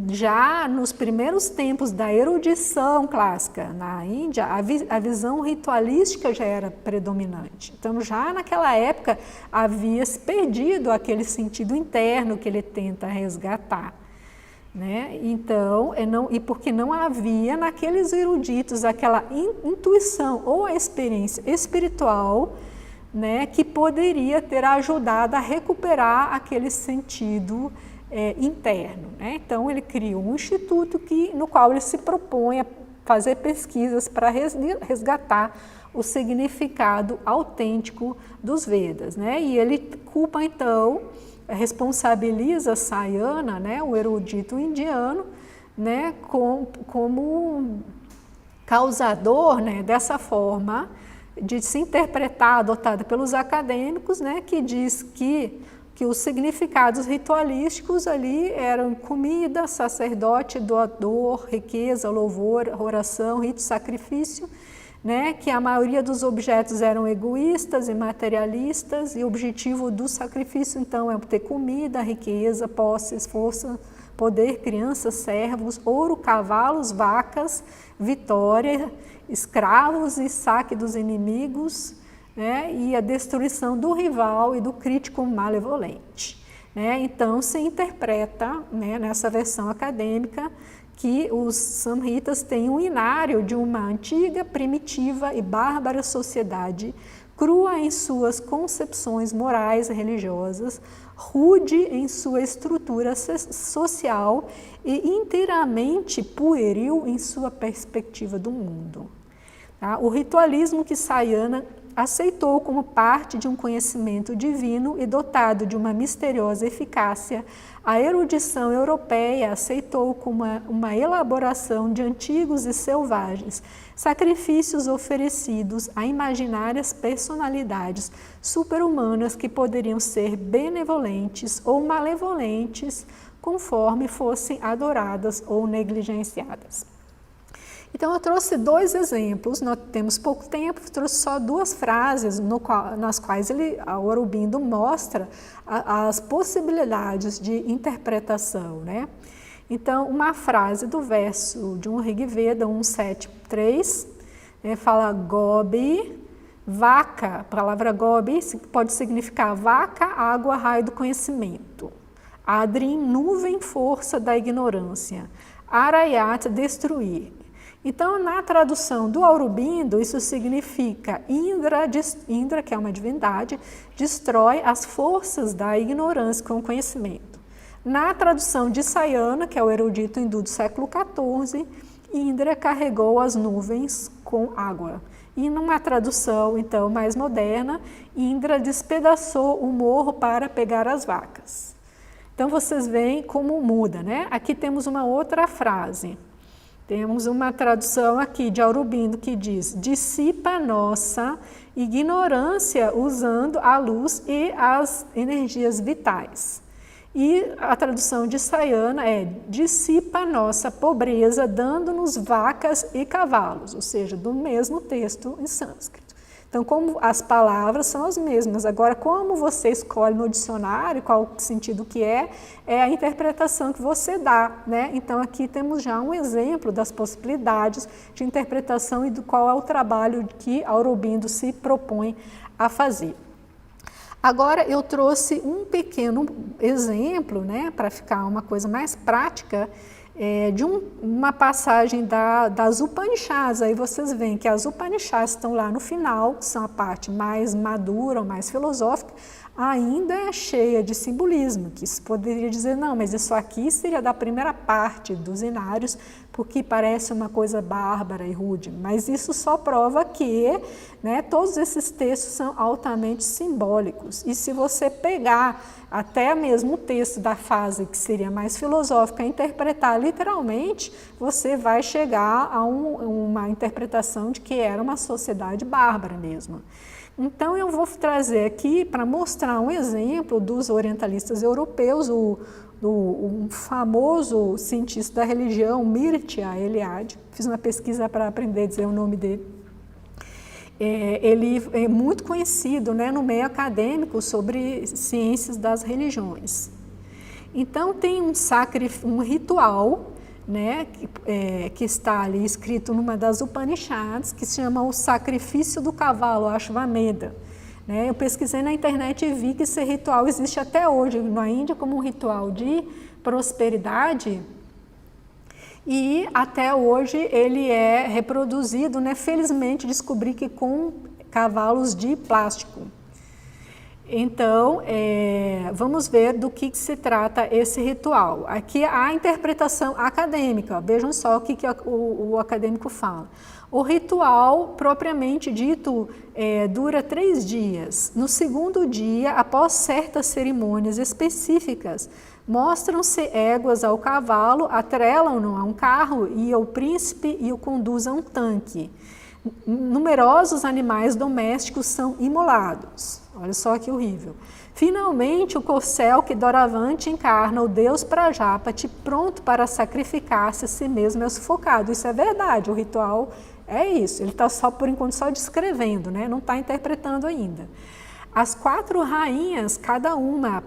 S1: já nos primeiros tempos da erudição clássica na Índia, a visão ritualística já era predominante. Então, já naquela época, havia se perdido aquele sentido interno que ele tenta resgatar. Né? Então, e porque não havia naqueles eruditos aquela intuição ou a experiência espiritual, né, que poderia ter ajudado a recuperar aquele sentido interno. Né? Então, ele criou um instituto no qual ele se propõe a fazer pesquisas para resgatar o significado autêntico dos Vedas. Né? E ele culpa, então, responsabiliza Sayana, né, o erudito indiano, né, como causador, né, dessa forma de se interpretar, adotada pelos acadêmicos, né, que diz que os significados ritualísticos ali eram comida, sacerdote, doador, riqueza, louvor, oração, rito, sacrifício, né, que a maioria dos objetos eram egoístas e materialistas, e o objetivo do sacrifício, então, é ter comida, riqueza, posses, força, poder, crianças, servos, ouro, cavalos, vacas, vitória, escravos e saque dos inimigos, né, e a destruição do rival e do crítico malevolente. Né? Então, se interpreta, né, nessa versão acadêmica, que os Samhitas têm um inário de uma antiga, primitiva e bárbara sociedade, crua em suas concepções morais e religiosas, rude em sua estrutura social e inteiramente pueril em sua perspectiva do mundo. Tá? O ritualismo que Sayana aceitou como parte de um conhecimento divino e dotado de uma misteriosa eficácia, a erudição europeia aceitou como uma elaboração de antigos e selvagens sacrifícios oferecidos a imaginárias personalidades super-humanas que poderiam ser benevolentes ou malevolentes conforme fossem adoradas ou negligenciadas. Então, eu trouxe dois exemplos, nós temos pouco tempo, trouxe só duas frases nas quais o Aurobindo mostra as possibilidades de interpretação. Né? Então, uma frase do verso de um Rig Veda 1.7.3, fala Gobi, vaca, a palavra Gobi pode significar vaca, água, raio do conhecimento. Adrin, nuvem, força da ignorância. Arayat, destruir. Então, na tradução do Aurobindo, isso significa Indra, que é uma divindade, destrói as forças da ignorância com o conhecimento. Na tradução de Sayana, que é o erudito hindu do século XIV, Indra carregou as nuvens com água. E numa tradução, então, mais moderna, Indra despedaçou o morro para pegar as vacas. Então, vocês veem como muda, né? Aqui temos uma outra frase. Temos uma tradução aqui de Aurobindo que diz: dissipa nossa ignorância usando a luz e as energias vitais. E a tradução de Sayana é: dissipa nossa pobreza dando-nos vacas e cavalos, ou seja, do mesmo texto em sânscrito. Então, como as palavras são as mesmas, agora como você escolhe no dicionário, qual o sentido que é a interpretação que você dá, né? Então, aqui temos já um exemplo das possibilidades de interpretação e do qual é o trabalho que Aurobindo se propõe a fazer. Agora, eu trouxe um pequeno exemplo, né, para ficar uma coisa mais prática, de uma passagem das Upanishads. Aí vocês veem que as Upanishads estão lá no final, que são a parte mais madura, mais filosófica, ainda é cheia de simbolismo, que se poderia dizer, não, mas isso aqui seria da primeira parte dos inários, porque parece uma coisa bárbara e rude, mas isso só prova que, né, todos esses textos são altamente simbólicos. E se você pegar até mesmo o texto da fase que seria mais filosófica, interpretar literalmente, você vai chegar a uma interpretação de que era uma sociedade bárbara mesmo. Então eu vou trazer aqui para mostrar um exemplo dos orientalistas europeus, um famoso cientista da religião, Mircea Eliade. Fiz uma pesquisa para aprender a dizer o nome dele. Ele é muito conhecido, né, no meio acadêmico sobre ciências das religiões. Então tem um ritual, né, que está ali escrito numa das Upanishads, que se chama o sacrifício do cavalo, Ashvamedha. Eu pesquisei na internet e vi que esse ritual existe até hoje na Índia como um ritual de prosperidade, e até hoje ele é reproduzido, né? Felizmente descobri que com cavalos de plástico. Então, vamos ver do que se trata esse ritual. Aqui a interpretação acadêmica, vejam só o que o acadêmico fala. O ritual, propriamente dito, dura 3 dias. No segundo dia, após certas cerimônias específicas, mostram-se éguas ao cavalo, atrelam-no a um carro e ao príncipe e o conduzem a um tanque. Numerosos animais domésticos são imolados. Olha só que horrível. Finalmente, o corcel que doravante encarna o deus Prajapati, pronto para sacrificar-se a si mesmo, é sufocado. Isso é verdade, o ritual é isso. Ele está só, por enquanto, só descrevendo, né? Não está interpretando ainda. As 4 rainhas, cada uma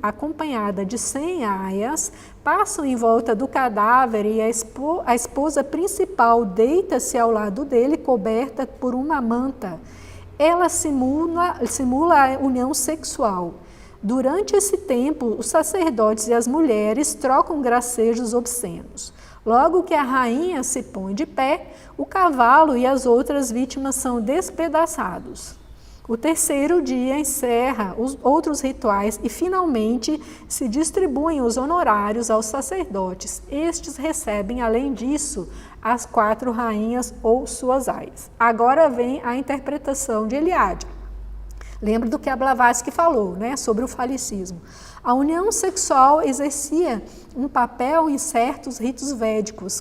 S1: acompanhada de 100 aias, passam em volta do cadáver e a esposa principal deita-se ao lado dele, coberta por uma manta. Ela simula a união sexual. Durante esse tempo, os sacerdotes e as mulheres trocam gracejos obscenos. Logo que a rainha se põe de pé, o cavalo e as outras vítimas são despedaçados. O terceiro dia encerra os outros rituais e, finalmente, se distribuem os honorários aos sacerdotes. Estes recebem, além disso, as 4 rainhas ou suas aias. Agora vem a interpretação de Eliade. Lembra do que a Blavatsky falou, né, sobre o falicismo. A união sexual exercia um papel em certos ritos védicos,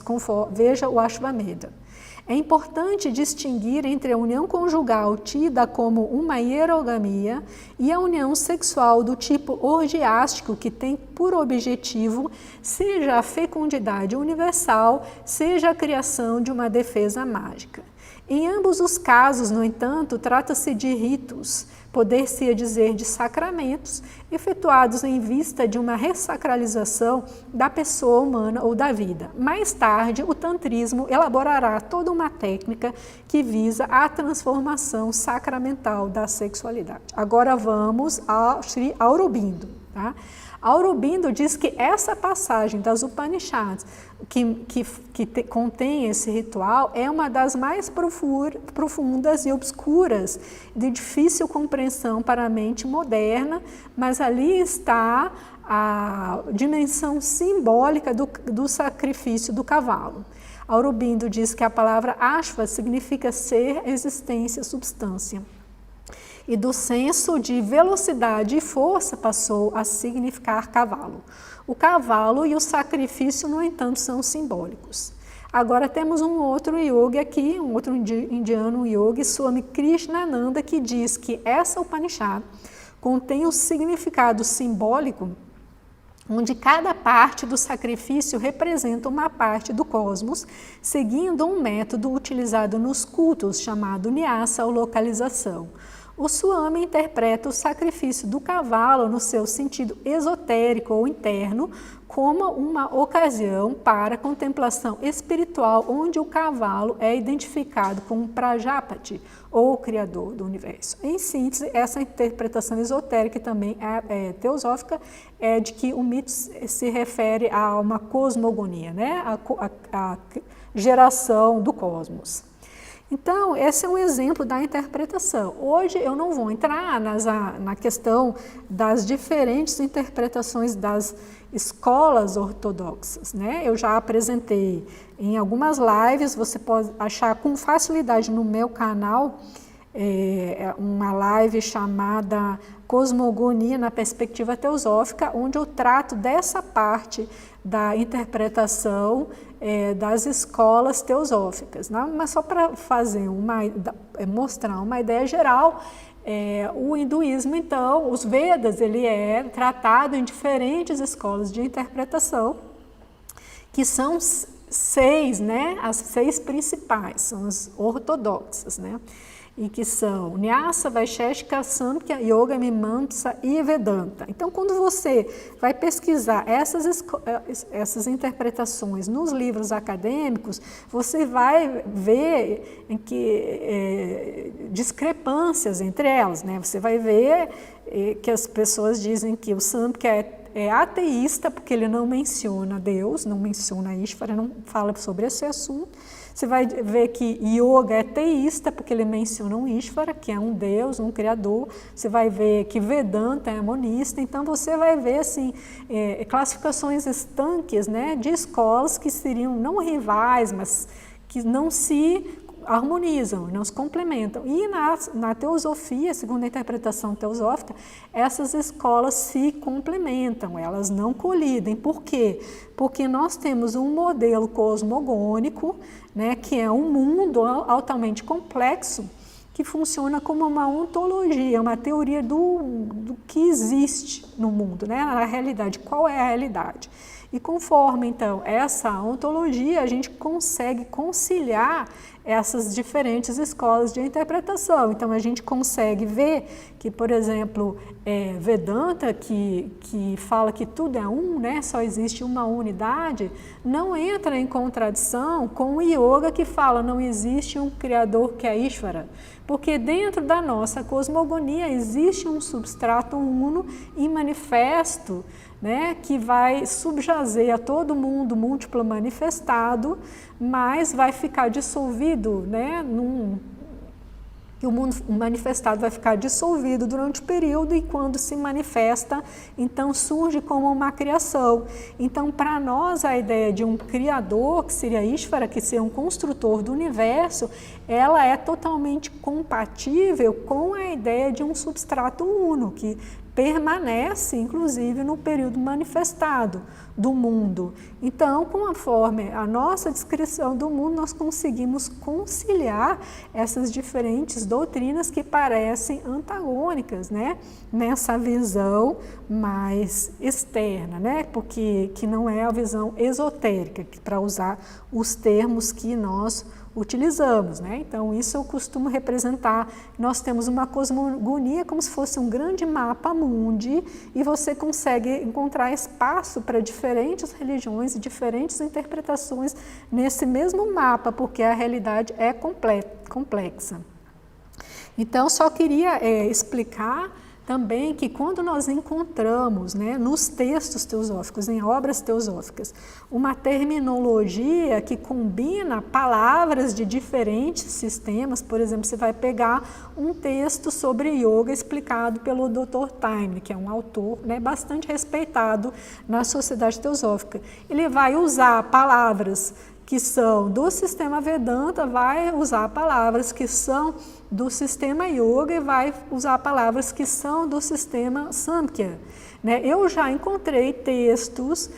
S1: veja o Ashvamedha. É importante distinguir entre a união conjugal tida como uma hierogamia e a união sexual do tipo orgiástico, que tem por objetivo seja a fecundidade universal, seja a criação de uma defesa mágica. Em ambos os casos, no entanto, trata-se de ritos, poder-se dizer de sacramentos, efetuados em vista de uma ressacralização da pessoa humana ou da vida. Mais tarde, o tantrismo elaborará toda uma técnica que visa a transformação sacramental da sexualidade. Agora vamos a Sri Aurobindo. Tá? Aurobindo diz que essa passagem das Upanishads, que contém esse ritual, é uma das mais profundas e obscuras, de difícil compreensão para a mente moderna, mas ali está a dimensão simbólica do sacrifício do cavalo. Aurobindo diz que a palavra ashva significa ser, existência, substância. E do senso de velocidade e força passou a significar cavalo. O cavalo e o sacrifício, no entanto, são simbólicos. Agora temos um outro yogi aqui, um outro indiano yogi, Swami Krishnananda, que diz que essa Upanishad contém o significado simbólico onde cada parte do sacrifício representa uma parte do cosmos, seguindo um método utilizado nos cultos chamado Nyasa ou localização. O Swami interpreta o sacrifício do cavalo no seu sentido esotérico ou interno como uma ocasião para a contemplação espiritual, onde o cavalo é identificado com Prajapati, ou o Criador do Universo. Em síntese, essa interpretação esotérica e também teosófica é de que o mito se refere a uma cosmogonia, né? a geração do cosmos. Então, esse é um exemplo da interpretação. Hoje eu não vou entrar na questão das diferentes interpretações das escolas ortodoxas, né? Eu já apresentei em algumas lives, você pode achar com facilidade no meu canal, uma live chamada Cosmogonia na Perspectiva Teosófica, onde eu trato dessa parte da interpretação das escolas teosóficas, né? Mas só para fazer mostrar uma ideia geral, o hinduísmo, então, os Vedas, ele é tratado em diferentes escolas de interpretação, que são 6, né? As 6 principais, são as ortodoxas, né? E que são Nyasa, Vaisheshika, Samkhya, Yoga, Mimamsa e Vedanta. Então, quando você vai pesquisar essas interpretações nos livros acadêmicos, você vai ver discrepâncias entre elas, né? Você vai ver que as pessoas dizem que o Samkhya é ateísta porque ele não menciona Deus, não menciona Ishvara, não fala sobre esse assunto. Você vai ver que Yoga é teísta porque ele menciona um Ishvara, que é um Deus, um Criador. Você vai ver que Vedanta é monista. Então, você vai ver assim, classificações estanques, né, de escolas que seriam não rivais, mas que não se harmonizam, não se complementam. E na teosofia, segundo a interpretação teosófica, essas escolas se complementam, elas não colidem. Por quê? Porque nós temos um modelo cosmogônico, né, que é um mundo altamente complexo, que funciona como uma ontologia, uma teoria do que existe no mundo, né, na realidade. Qual é a realidade? E conforme, então, essa ontologia, a gente consegue conciliar essas diferentes escolas de interpretação. Então, a gente consegue ver que, por exemplo, Vedanta, que fala que tudo é um, né, só existe uma unidade, não entra em contradição com o Yoga, que fala não existe um Criador que é Ishvara, porque dentro da nossa cosmogonia existe um substrato uno e manifesto, né, que vai subjazer a todo mundo múltiplo manifestado, mas vai ficar dissolvido, né, que o mundo manifestado vai ficar dissolvido durante o período e quando se manifesta, então surge como uma criação. Então, para nós, a ideia de um criador, que seria Ishvara, que seria um construtor do universo, ela é totalmente compatível com a ideia de um substrato uno, que permanece, inclusive, no período manifestado do mundo. Então, conforme a nossa descrição do mundo, nós conseguimos conciliar essas diferentes doutrinas que parecem antagônicas, né? Nessa visão mais externa, né? Porque que não é a visão esotérica, para usar os termos que nós utilizamos, né? Então, isso eu costumo representar. Nós temos uma cosmogonia como se fosse um grande mapa mundi e você consegue encontrar espaço para diferentes religiões e diferentes interpretações nesse mesmo mapa, porque a realidade é complexa. Então, só queria explicar também que quando nós encontramos, né, nos textos teosóficos, em obras teosóficas, uma terminologia que combina palavras de diferentes sistemas, por exemplo, você vai pegar um texto sobre yoga explicado pelo Dr. Taimni, que é um autor, né, bastante respeitado na sociedade teosófica. Ele vai usar palavras que são do sistema Vedanta, vai usar palavras que são do sistema Yoga e vai usar palavras que são do sistema Samkhya, né? Eu já encontrei textos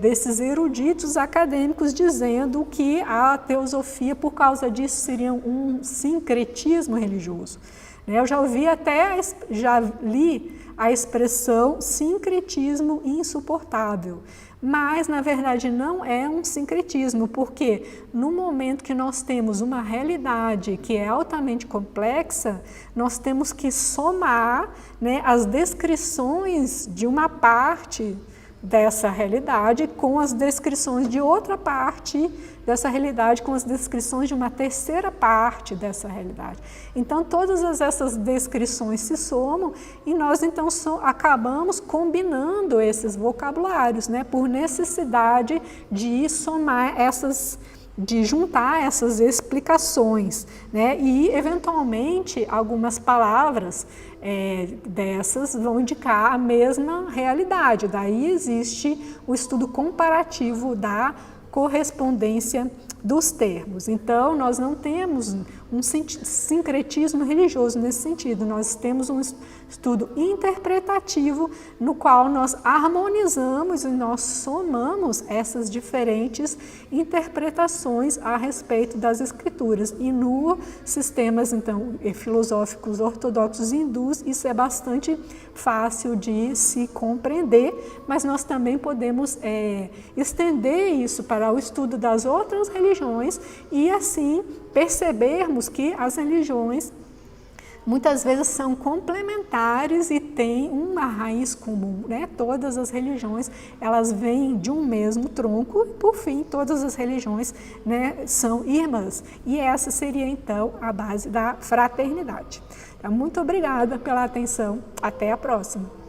S1: desses eruditos acadêmicos dizendo que a teosofia, por causa disso, seria um sincretismo religioso, né? Eu já li a expressão sincretismo insuportável. Mas, na verdade, não é um sincretismo, porque no momento que nós temos uma realidade que é altamente complexa, nós temos que somar, né, as descrições de uma parte dessa realidade com as descrições de outra parte dessa realidade, com as descrições de uma terceira parte dessa realidade. Então, todas essas descrições se somam e nós, então, acabamos combinando esses vocabulários, né, por necessidade de somar essas de juntar essas explicações, né? E, eventualmente, algumas palavras dessas vão indicar a mesma realidade. Daí existe o estudo comparativo da correspondência dos termos. Então, nós não temos um sincretismo religioso nesse sentido, nós temos um estudo interpretativo no qual nós harmonizamos e nós somamos essas diferentes interpretações a respeito das escrituras. E nos sistemas, então, filosóficos ortodoxos e hindus, isso é bastante fácil de se compreender, mas nós também podemos estender isso para o estudo das outras religiões e, assim, percebermos que as religiões muitas vezes são complementares e têm uma raiz comum, né? Todas as religiões, elas vêm de um mesmo tronco e, por fim, todas as religiões, né, são irmãs. E essa seria, então, a base da fraternidade. Então, muito obrigada pela atenção. Até a próxima.